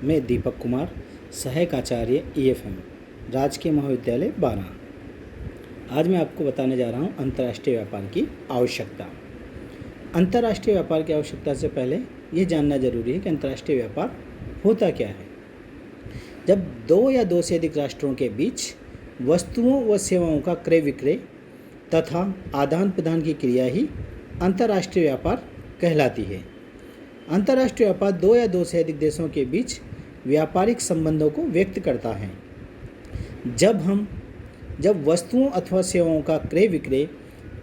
मैं दीपक कुमार, सहायक आचार्य EFM, राजकीय महाविद्यालय बारां। आज मैं आपको बताने जा रहा हूँ अंतर्राष्ट्रीय व्यापार की आवश्यकता। अंतर्राष्ट्रीय व्यापार की आवश्यकता से पहले ये जानना जरूरी है कि अंतर्राष्ट्रीय व्यापार होता क्या है। जब दो या दो से अधिक राष्ट्रों के बीच वस्तुओं व सेवाओं का क्रय विक्रय तथा आदान प्रदान की क्रिया ही अंतर्राष्ट्रीय व्यापार कहलाती है। अंतर्राष्ट्रीय व्यापार दो या दो से अधिक देशों के बीच व्यापारिक संबंधों को व्यक्त करता है। जब वस्तुओं अथवा सेवाओं का क्रय विक्रय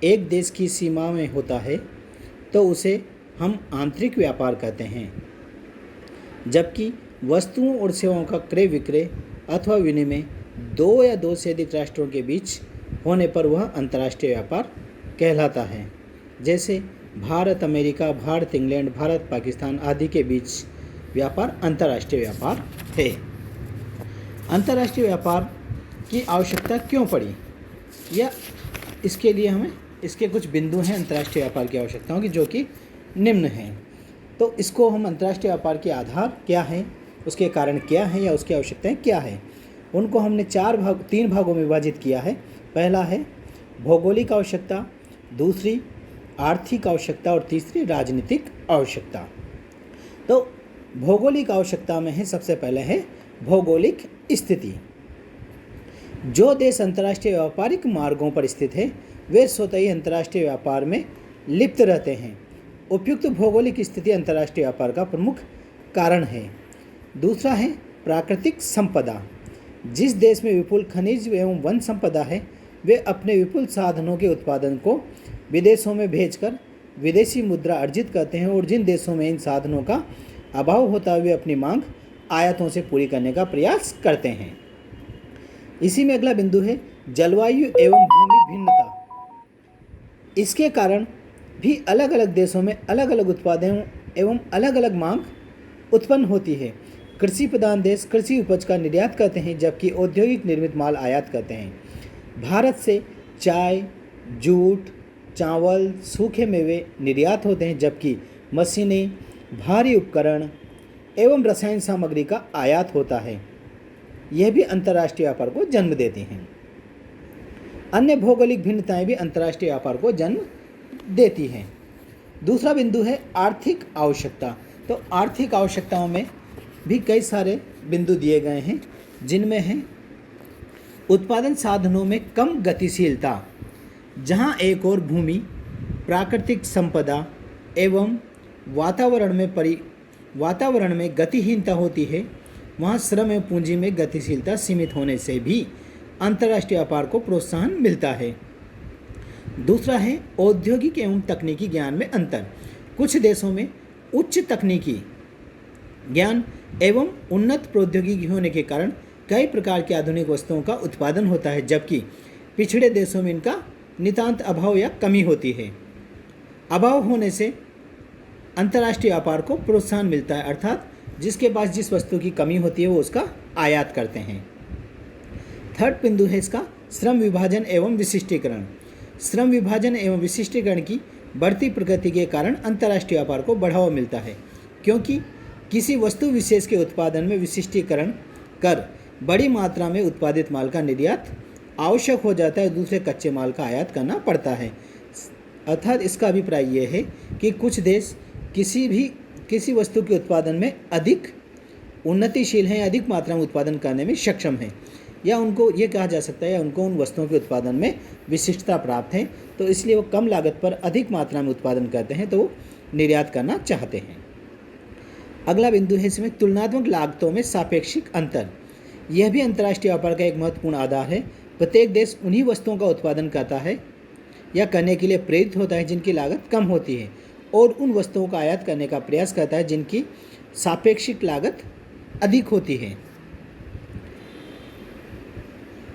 एक देश की सीमा में होता है तो उसे हम आंतरिक व्यापार कहते हैं, जबकि वस्तुओं और सेवाओं का क्रय विक्रय अथवा विनिमय दो या दो से अधिक राष्ट्रों के बीच होने पर वह अंतर्राष्ट्रीय व्यापार कहलाता है। जैसे भारत अमेरिका, भारत इंग्लैंड, भारत पाकिस्तान आदि के बीच व्यापार अंतर्राष्ट्रीय व्यापार है। अंतर्राष्ट्रीय व्यापार की आवश्यकता क्यों पड़ी, या इसके लिए हमें इसके कुछ बिंदु हैं अंतर्राष्ट्रीय व्यापार की आवश्यकताओं की, जो कि निम्न हैं। तो इसको हम अंतर्राष्ट्रीय व्यापार के आधार क्या हैं, उसके कारण क्या हैं या उसकी आवश्यकताएं क्या हैं, उनको हमने तीन भागों में विभाजित किया है। पहला है भौगोलिक आवश्यकता, दूसरी आर्थिक आवश्यकता और तीसरी राजनीतिक आवश्यकता। तो भौगोलिक आवश्यकता में है, सबसे पहले है भौगोलिक स्थिति। जो देश अंतर्राष्ट्रीय व्यापारिक मार्गों पर स्थित है वे स्वतः ही अंतर्राष्ट्रीय व्यापार में लिप्त रहते हैं। उपयुक्त भौगोलिक स्थिति अंतर्राष्ट्रीय व्यापार का प्रमुख कारण है। दूसरा है प्राकृतिक संपदा। जिस देश में विपुल खनिज एवं वन संपदा है वे अपने विपुल साधनों के उत्पादन को विदेशों में भेजकर विदेशी मुद्रा अर्जित करते हैं, और जिन देशों में इन साधनों का अभाव होता है वे अपनी मांग आयातों से पूरी करने का प्रयास करते हैं। इसी में अगला बिंदु है जलवायु एवं भूमि भिन्नता। इसके कारण भी अलग अलग देशों में अलग अलग उत्पादों एवं अलग अलग मांग उत्पन्न होती है। कृषि प्रधान देश कृषि उपज का निर्यात करते हैं, जबकि औद्योगिक निर्मित माल आयात करते हैं। भारत से चाय, जूट, चावल, सूखे मेवे निर्यात होते हैं, जबकि मशीनें, भारी उपकरण एवं रसायन सामग्री का आयात होता है। यह भी अंतर्राष्ट्रीय व्यापार को जन्म देती हैं। अन्य भौगोलिक भिन्नताएं भी अंतर्राष्ट्रीय व्यापार को जन्म देती हैं। दूसरा बिंदु है आर्थिक आवश्यकता। तो आर्थिक आवश्यकताओं में भी कई सारे बिंदु दिए गए हैं, जिनमें है उत्पादन साधनों में कम गतिशीलता। जहां एक और भूमि, प्राकृतिक संपदा एवं वातावरण में गतिहीनता होती है, वहां श्रम एवं पूंजी में गतिशीलता सीमित होने से भी अंतर्राष्ट्रीय व्यापार को प्रोत्साहन मिलता है। दूसरा है औद्योगिक एवं तकनीकी ज्ञान में अंतर। कुछ देशों में उच्च तकनीकी ज्ञान एवं उन्नत प्रौद्योगिकी होने के कारण कई प्रकार की आधुनिक वस्तुओं का उत्पादन होता है, जबकि पिछड़े देशों में इनका नितांत अभाव या कमी होती है। अभाव होने से अंतर्राष्ट्रीय व्यापार को प्रोत्साहन मिलता है, अर्थात जिसके पास जिस वस्तु की कमी होती है वो उसका आयात करते हैं। थर्ड बिंदु है इसका श्रम विभाजन एवं विशिष्टीकरण। श्रम विभाजन एवं विशिष्टीकरण की बढ़ती प्रगति के कारण अंतर्राष्ट्रीय व्यापार को बढ़ावा मिलता है, क्योंकि किसी वस्तु विशेष के उत्पादन में विशिष्टीकरण कर बड़ी मात्रा में उत्पादित माल का निर्यात आवश्यक हो जाता है, दूसरे कच्चे माल का आयात करना पड़ता है। अर्थात इसका अभिप्राय यह है कि कुछ देश किसी वस्तु के उत्पादन में अधिक उन्नतिशील हैं, अधिक मात्रा में उत्पादन करने में सक्षम हैं, या उनको ये कहा जा सकता है या उनको उन वस्तुओं के उत्पादन में विशिष्टता प्राप्त है, तो इसलिए वो कम लागत पर अधिक मात्रा में उत्पादन करते हैं, तो वो निर्यात करना चाहते हैं। अगला बिंदु है इसमें तुलनात्मक लागतों में सापेक्षिक अंतर। यह भी अंतर्राष्ट्रीय व्यापार का एक महत्वपूर्ण आधार है। प्रत्येक देश उन्हीं वस्तुओं का उत्पादन करता है या करने के लिए प्रेरित होता है जिनकी लागत कम होती है, और उन वस्तुओं का आयात करने का प्रयास करता है जिनकी सापेक्षिक लागत अधिक होती है।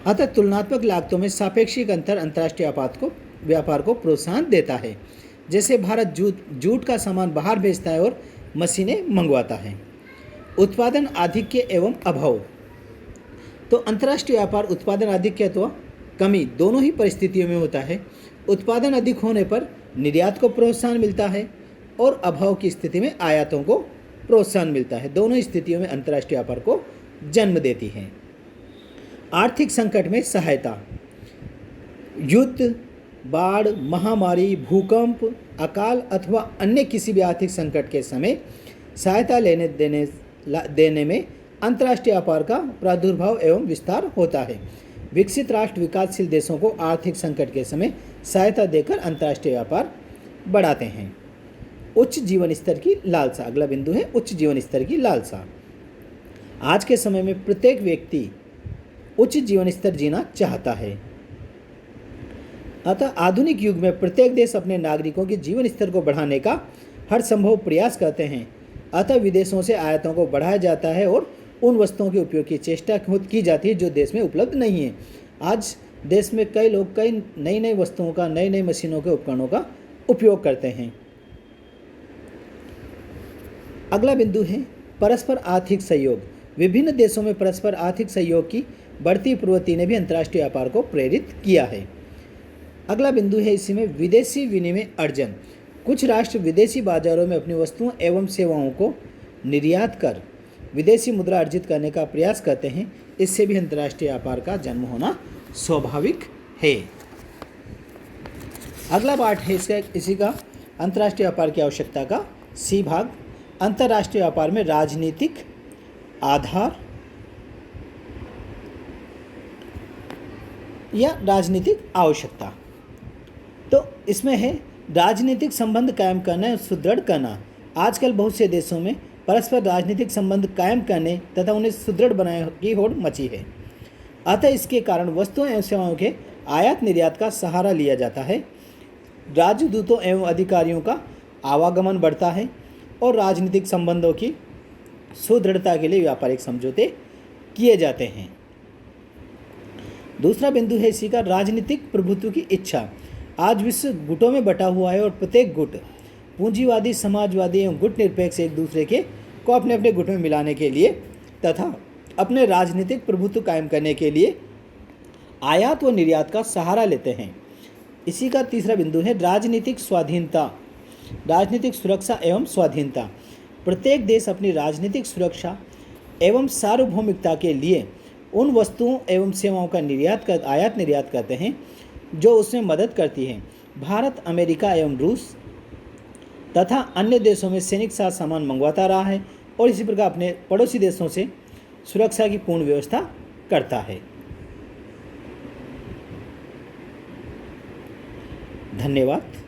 अतः तुलनात्मक लागतों में सापेक्षिक अंतर अंतर्राष्ट्रीय व्यापार को प्रोत्साहन देता है। जैसे भारत जूट का सामान बाहर भेजता है और मशीनें मंगवाता है। उत्पादन आधिक्य एवं अभाव। तो अंतर्राष्ट्रीय व्यापार उत्पादन आधिक्य अथवा कमी दोनों ही परिस्थितियों में होता है। उत्पादन अधिक होने पर निर्यात को प्रोत्साहन मिलता है और अभाव की स्थिति में आयातों को प्रोत्साहन मिलता है। दोनों स्थितियों में अंतर्राष्ट्रीय व्यापार को जन्म देती है। आर्थिक संकट में सहायता। युद्ध, बाढ़, महामारी, भूकंप, अकाल अथवा अन्य किसी भी आर्थिक संकट के समय सहायता देने में अंतर्राष्ट्रीय व्यापार का प्रादुर्भाव एवं विस्तार होता है। विकसित राष्ट्र विकासशील देशों को आर्थिक संकट के समय सहायता देकर अंतर्राष्ट्रीय व्यापार बढ़ाते हैं। उच्च जीवन स्तर की लालसा। अगला बिंदु है उच्च जीवन स्तर की लालसा। आज के समय में प्रत्येक व्यक्ति उच्च जीवन स्तर जीना चाहता है। अतः आधुनिक युग में प्रत्येक देश अपने नागरिकों के जीवन स्तर को बढ़ाने का हर संभव प्रयास करते हैं। अतः विदेशों से आयातों को बढ़ाया जाता है और उन वस्तुओं के उपयोग की चेष्टा खुद की जाती है जो देश में उपलब्ध नहीं है। आज देश में कई लोग कई नई नई वस्तुओं का, नई नई मशीनों के उपकरणों का उपयोग करते हैं। अगला बिंदु है परस्पर आर्थिक सहयोग। विभिन्न देशों में परस्पर आर्थिक सहयोग की बढ़ती प्रवृत्ति ने भी अंतर्राष्ट्रीय व्यापार को प्रेरित किया है। अगला बिंदु है इसी में विदेशी विनिमय अर्जन। कुछ राष्ट्र विदेशी बाजारों में अपनी वस्तुओं एवं सेवाओं को निर्यात कर विदेशी मुद्रा अर्जित करने का प्रयास करते हैं। इससे भी अंतर्राष्ट्रीय व्यापार का जन्म होना स्वाभाविक है। अगला पार्ट है इसी का अंतर्राष्ट्रीय व्यापार की आवश्यकता का सी भाग। अंतर्राष्ट्रीय व्यापार में राजनीतिक आधार या राजनीतिक आवश्यकता। तो इसमें है राजनीतिक संबंध कायम करना और सुदृढ़ करना। आजकल बहुत से देशों में परस्पर राजनीतिक संबंध कायम करने तथा उन्हें सुदृढ़ बनाने की होड़ मची है। अतः इसके कारण वस्तुओं एवं सेवाओं के आयात निर्यात का सहारा लिया जाता है। राजदूतों एवं अधिकारियों का आवागमन बढ़ता है और राजनीतिक संबंधों की सुदृढ़ता के लिए व्यापारिक समझौते किए जाते हैं। दूसरा बिंदु है इसी का राजनीतिक प्रभुत्व की इच्छा। आज विश्व गुटों में बटा हुआ है और प्रत्येक गुट पूंजीवादी, समाजवादी एवं गुट निरपेक्ष एक दूसरे को अपने अपने गुट में मिलाने के लिए तथा अपने राजनीतिक प्रभुत्व कायम करने के लिए आयात व निर्यात का सहारा लेते हैं। इसी का तीसरा बिंदु है राजनीतिक स्वाधीनता, राजनीतिक सुरक्षा एवं स्वाधीनता। प्रत्येक देश अपनी राजनीतिक सुरक्षा एवं सार्वभौमिकता के लिए उन वस्तुओं एवं सेवाओं का आयात निर्यात करते हैं जो उसमें मदद करती हैं। भारत, अमेरिका एवं रूस तथा अन्य देशों में सैनिक साथ सामान मंगवाता रहा है और इसी प्रकार अपने पड़ोसी देशों से सुरक्षा की पूर्ण व्यवस्था करता है। धन्यवाद।